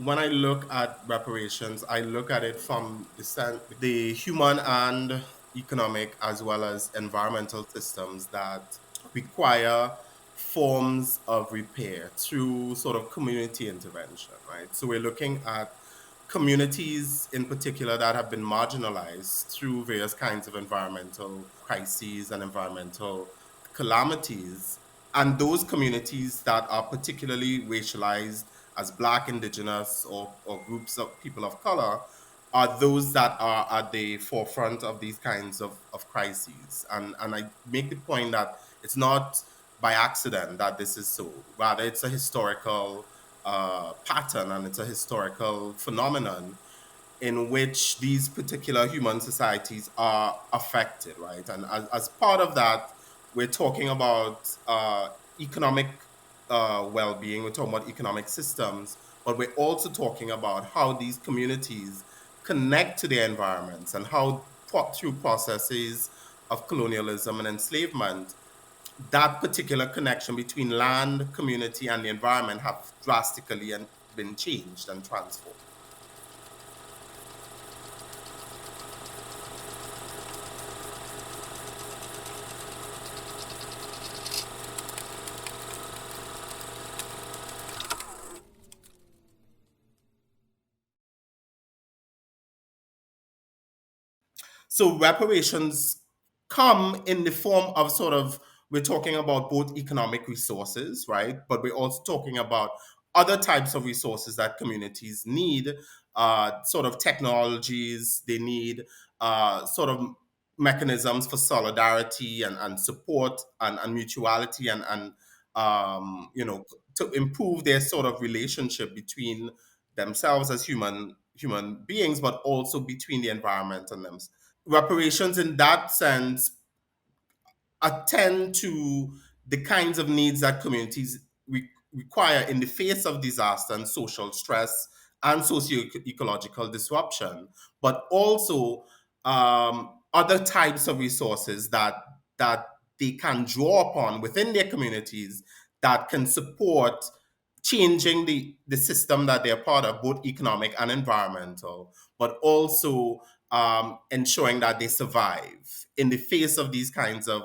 when I look at reparations, I look at it from the human and economic as well as environmental systems that require forms of repair through sort of community intervention, right? So we're looking at communities in particular that have been marginalized through various kinds of environmental crises and environmental calamities. And those communities that are particularly racialized as Black, Indigenous, or groups of people of color are those that are at the forefront of these kinds of crises. And I make the point that it's not by accident that this is so. Rather, it's a historical pattern and it's a historical phenomenon in which these particular human societies are affected, right? And as part of that, we're talking about economic well-being, we're talking about economic systems, but we're also talking about how these communities connect to their environments and how through processes of colonialism and enslavement, that particular connection between land, community, and the environment have drastically and been changed and transformed. So reparations come in the form of sort of, we're talking about both economic resources, right? But we're also talking about other types of resources that communities need, sort of technologies, they need sort of mechanisms for solidarity and support and mutuality and to improve their sort of relationship between themselves as human beings, but also between the environment and them. Reparations in that sense attend to the kinds of needs that communities require in the face of disaster and social stress and socio-ecological disruption, but also other types of resources that they can draw upon within their communities that can support changing the system that they're part of, both economic and environmental, but also ensuring that they survive in the face of these kinds of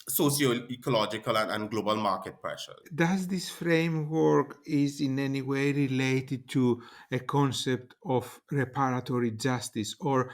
socio-ecological and global market pressures. Does this framework is in any way related to a concept of reparatory justice, or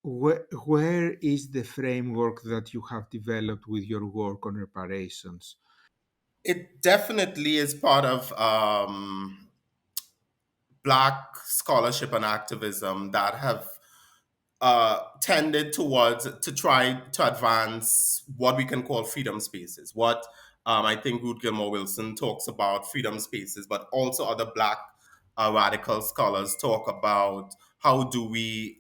where is the framework that you have developed with your work on reparations? It definitely is part of Black scholarship and activism that have tended towards to try to advance what we can call freedom spaces. What I think Ruth Gilmore Wilson talks about freedom spaces, but also other Black radical scholars talk about how do we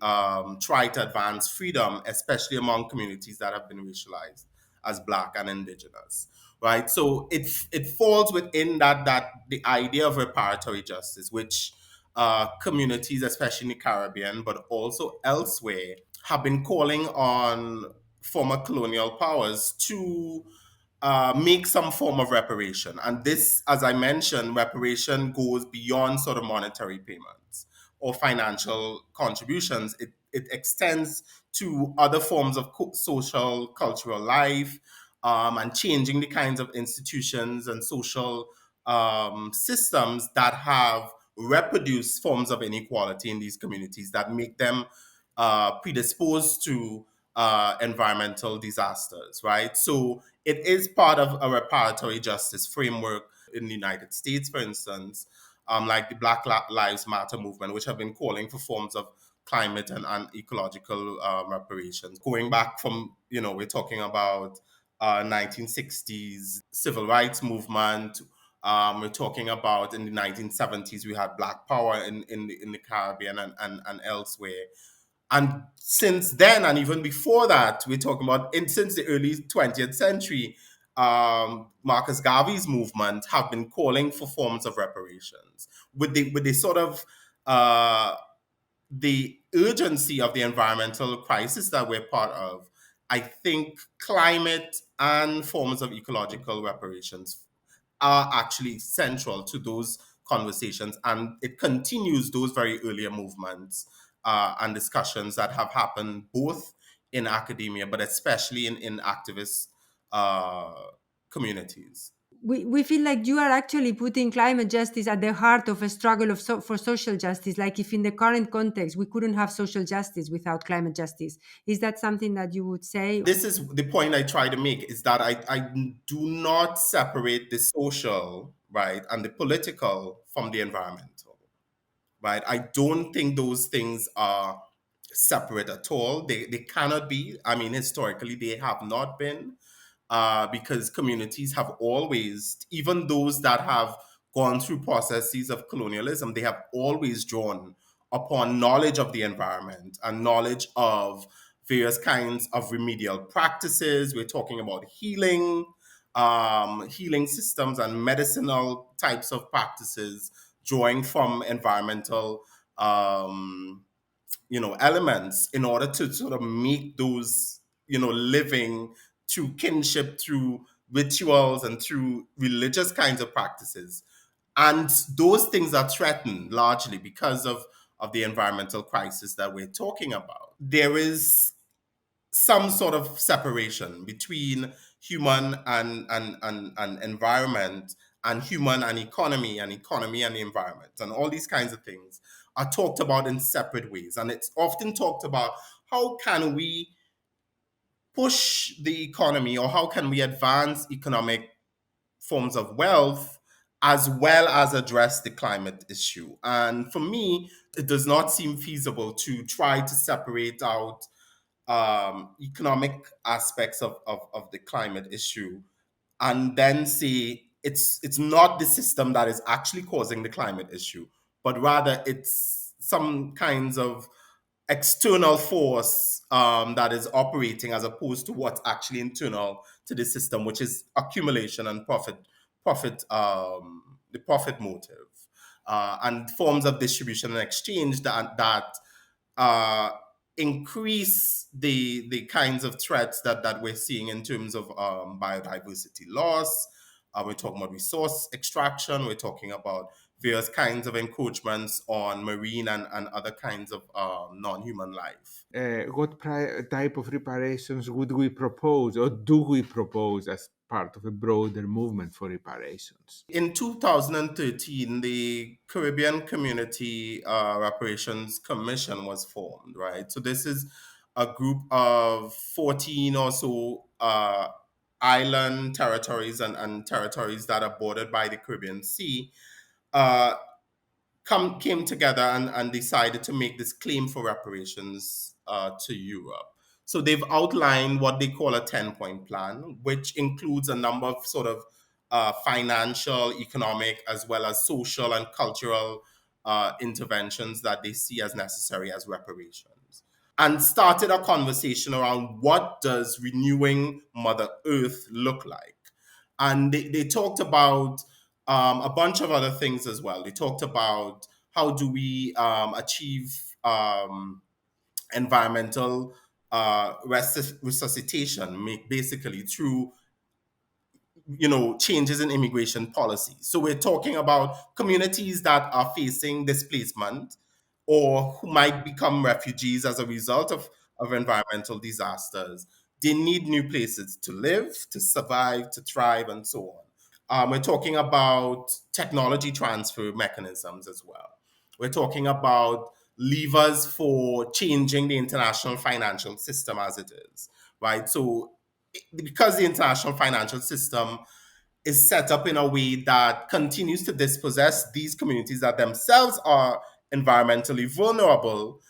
try to advance freedom, especially among communities that have been racialized as Black and Indigenous. Right, so it falls within that the idea of reparatory justice, which communities, especially in the Caribbean, but also elsewhere, have been calling on former colonial powers to make some form of reparation. And this, as I mentioned, reparation goes beyond sort of monetary payments or financial contributions. It extends to other forms of social, cultural life, and changing the kinds of institutions and social systems that have reproduced forms of inequality in these communities that make them predisposed to environmental disasters, right? So it is part of a reparatory justice framework in the United States, for instance, like the Black Lives Matter movement, which have been calling for forms of climate and ecological reparations. Going back from, we're talking about 1960s civil rights movement. We're talking about in the 1970s, we had Black Power in the Caribbean and elsewhere. And since then, and even before that, we're talking about since the early 20th century, Marcus Garvey's movement have been calling for forms of reparations with the sort of the urgency of the environmental crisis that we're part of. I think climate and forms of ecological reparations are actually central to those conversations, and it continues those very earlier movements and discussions that have happened both in academia, but especially in activist uh, communities. We feel like you are actually putting climate justice at the heart of a struggle for social justice. Like if in the current context we couldn't have social justice without climate justice. Is that something that you would say? This is the point I try to make, is that I do not separate the social, right, and the political from the environmental, right? I don't think those things are separate at all. They cannot be. I mean, historically, they have not been, because communities have always, even those that have gone through processes of colonialism, they have always drawn upon knowledge of the environment and knowledge of various kinds of remedial practices. We're talking about healing, healing systems and medicinal types of practices, drawing from environmental elements in order to sort of make those living through kinship, through rituals, and through religious kinds of practices. And those things are threatened largely because of the environmental crisis that we're talking about. There is some sort of separation between human and environment, and human and economy and the environment, and all these kinds of things are talked about in separate ways. And it's often talked about, how can we push the economy, or how can we advance economic forms of wealth as well as address the climate issue. And for me, it does not seem feasible to try to separate out economic aspects of the climate issue and then say it's not the system that is actually causing the climate issue, but rather it's some kinds of external force that is operating, as opposed to what's actually internal to the system, which is accumulation and the profit motive, and forms of distribution and exchange that uh, increase the kinds of threats that we're seeing in terms of biodiversity loss. We're talking about resource extraction. We're talking about various kinds of encroachments on marine and other kinds of non-human life. What type of reparations would we propose, or do we propose, as part of a broader movement for reparations? In 2013, the Caribbean Community Reparations Commission was formed, right? So this is a group of 14 or so island territories and territories that are bordered by the Caribbean Sea, uh, came together and decided to make this claim for reparations to Europe. So they've outlined what they call a 10-point plan, which includes a number of sort of financial, economic, as well as social and cultural interventions that they see as necessary as reparations, and started a conversation around, what does renewing Mother Earth look like? And they talked about a bunch of other things as well. They talked about, how do we achieve environmental resuscitation, basically through changes in immigration policy. So we're talking about communities that are facing displacement, or who might become refugees as a result of environmental disasters. They need new places to live, to survive, to thrive, and so on. We're talking about technology transfer mechanisms as well. We're talking about levers for changing the international financial system as it is, right? So, because the international financial system is set up in a way that continues to dispossess these communities that themselves are environmentally vulnerable,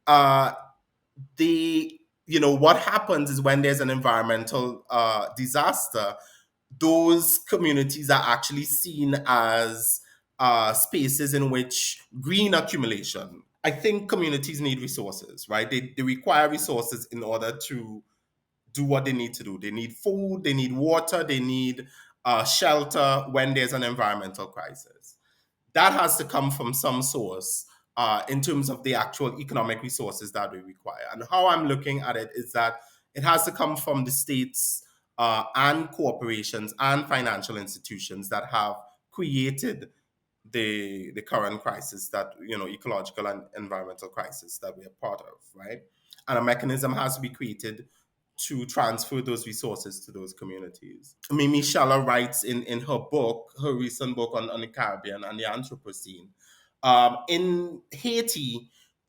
uh, what happens is, when there's an environmental disaster, those communities are actually seen as spaces in which green accumulation. I think communities need resources, right? They require resources in order to do what they need to do. They need food, they need water, they need shelter when there's an environmental crisis. That has to come from some source in terms of the actual economic resources that we require. And how I'm looking at it is that it has to come from the states and corporations and financial institutions that have created the current crisis that, ecological and environmental crisis that we are part of, right? And a mechanism has to be created to transfer those resources to those communities. Mimi Shala writes in her book, her recent book on the Caribbean and the Anthropocene. In Haiti,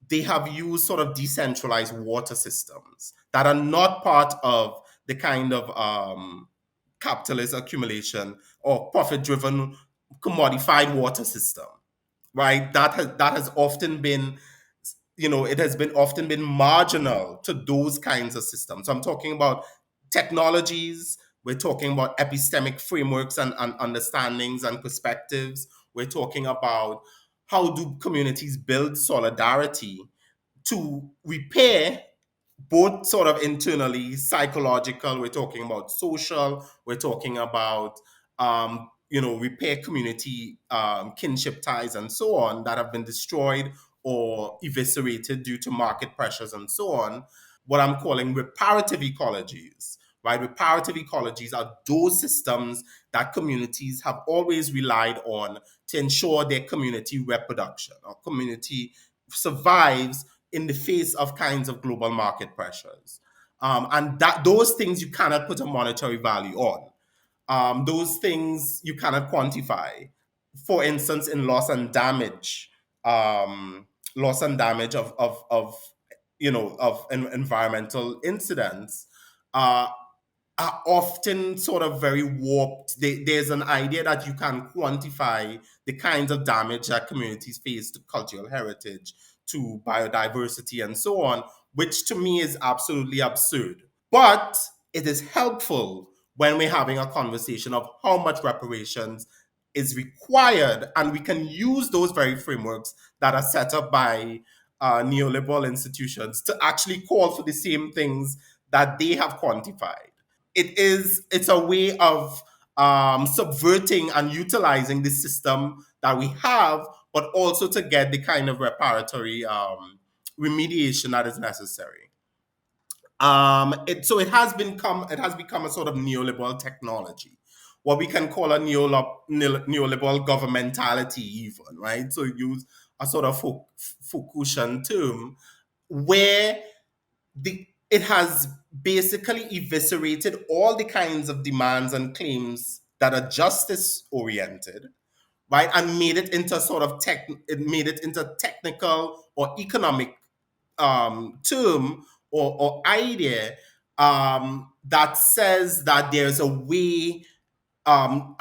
they have used sort of decentralized water systems that are not part of the kind of capitalist accumulation or profit driven commodified water system, right? That has often been, it has been often been marginal to those kinds of systems. So I'm talking about technologies, we're talking about epistemic frameworks and understandings and perspectives. We're talking about how do communities build solidarity to repair, both sort of internally, psychological, we're talking about social, we're talking about, repair community kinship ties and so on that have been destroyed or eviscerated due to market pressures and so on. What I'm calling reparative ecologies, right? Reparative ecologies are those systems that communities have always relied on to ensure their community reproduction or community survives in the face of kinds of global market pressures. And that those things you cannot put a monetary value on. Those things you cannot quantify. For instance, in loss and damage of environmental incidents, uh, are often sort of very warped. There's an idea that you can quantify the kinds of damage that communities face to cultural heritage, to biodiversity, and so on, which to me is absolutely absurd. But it is helpful when we're having a conversation of how much reparations is required, and we can use those very frameworks that are set up by neoliberal institutions to actually call for the same things that they have quantified. It's a way of subverting and utilizing the system that we have, but also to get the kind of reparatory remediation that is necessary. It has become a sort of neoliberal technology, what we can call a neoliberal governmentality, even, right? So use a sort of Foucaultian term where it has basically eviscerated all the kinds of demands and claims that are justice oriented, right, and made it into technical or economic term or idea that says that there's a way, and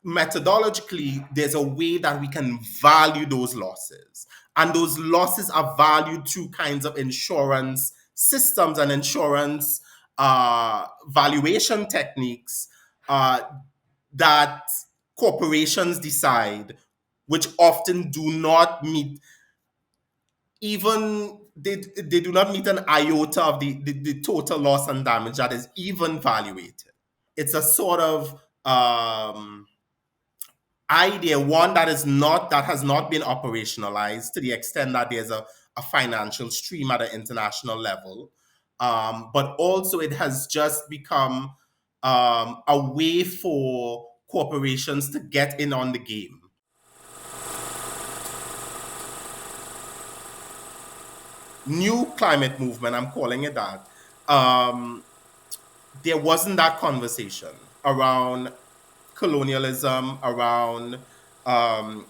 methodologically, there's a way that we can value those losses. And those losses are valued through kinds of insurance systems and insurance valuation techniques uh, that corporations decide, which often do not meet they do not meet an iota of the total loss and damage that is even valuated. It's a sort of idea, one that has not been operationalized to the extent that there's a financial stream at an international level, but also it has just become a way for corporations to get in on the game. New climate movement, I'm calling it that. um, there wasn't that conversation around colonialism, around um,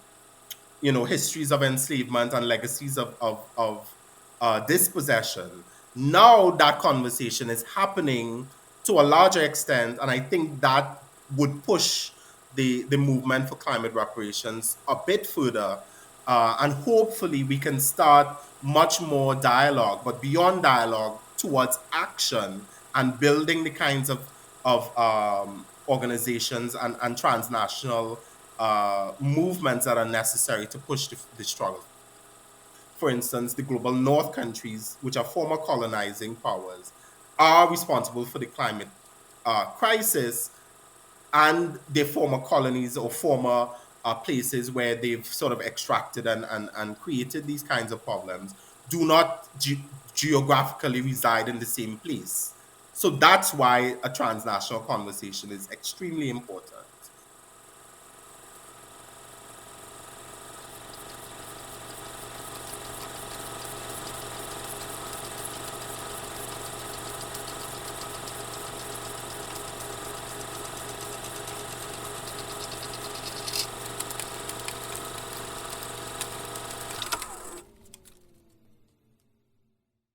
histories of enslavement and legacies of dispossession. Now that conversation is happening to a larger extent, and I think that would push the movement for climate reparations a bit further. And hopefully we can start much more dialogue, but beyond dialogue, towards action and building the kinds of organizations and transnational movements that are necessary to push the struggle. For instance, the global north countries, which are former colonizing powers, are responsible for the climate crisis, and their former colonies or former places where they've sort of extracted and created these kinds of problems do not geographically reside in the same place. So that's why a transnational conversation is extremely important.